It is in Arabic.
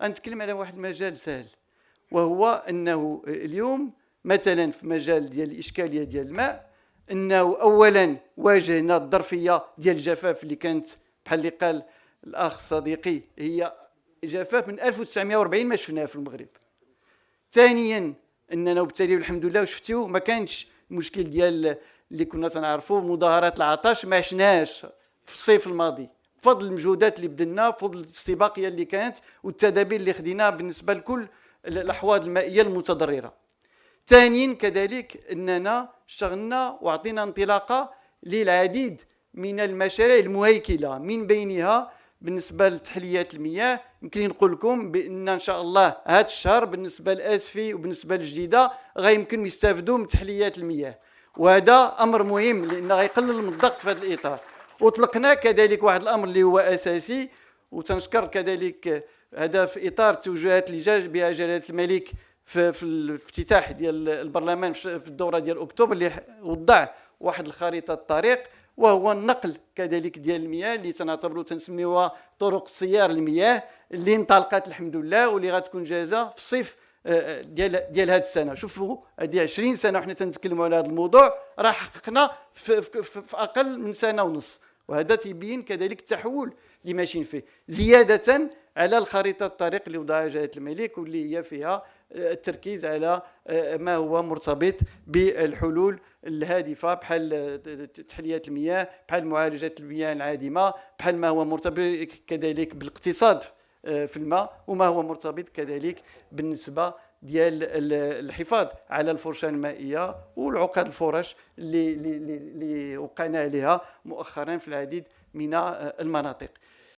غنتكلم على واحد المجال سهل، وهو انه اليوم مثلا في مجال ديال الاشكاليه ديال الماء، انه اولا واجهنا الظرفيه ديال الجفاف اللي كانت بحال اللي قال الاخ صديقي، هي جفاف من 1940 ما شفناها في المغرب. ثانيا اننا وبالتالي الحمد لله وشفتوا ما كانش المشكل ديال اللي كنا تنعرفوا مظاهرات العطش، ما عشناش في الصيف الماضي بفضل المجهودات اللي بدلنا، بفضل الاستباقيه اللي كانت والتدابير اللي خديناها بالنسبه لكل الاحواض المائيه المتضرره. ثانيا كذلك اننا اشتغلنا واعطينا انطلاقه للعديد من المشاريع المهيكله، من بينها بالنسبه لتحليات المياه يمكن نقول لكم بان ان شاء الله هذا الشهر بالنسبه لاسفي وبالنسبه للجديده غيمكن يستافدوا من تحليات المياه، وهذا امر مهم لان غيقلل من الضغط في هذا الاطار. وطلقنا كذلك واحد الامر اللي هو اساسي، وتنشكر كذلك هذا في اطار التوجهات اللي جا بها جلاله الملك في الافتتاح ديال البرلمان في الدوره ديال اكتوبر، اللي وضع واحد الخريطه الطريق، وهو النقل كذلك ديال المياه اللي تنعتبروا تنسميوها طرق سيار المياه، اللي انطلقت الحمد لله واللي غتكون جاهزه في الصيف ديال هذه السنه. شوفوا هذه 20 سنه وحنا تنتكلموا على هذا الموضوع، راه حققنا في اقل من سنه ونص، وهذا تيبين كذلك التحول اللي ماشيين فيه، زياده على الخريطه الطريق اللي وضعها جلاله الملك واللي هي فيها التركيز على ما هو مرتبط بالحلول الهادفه بحال تحليه المياه، بحال معالجه المياه العادمه، بحال ما هو مرتبط كذلك بالاقتصاد في الماء، وما هو مرتبط كذلك بالنسبه ديال الحفاظ على الفرشان المائيه والعقد الفرش اللي وقعنا عليها مؤخرا في العديد من المناطق.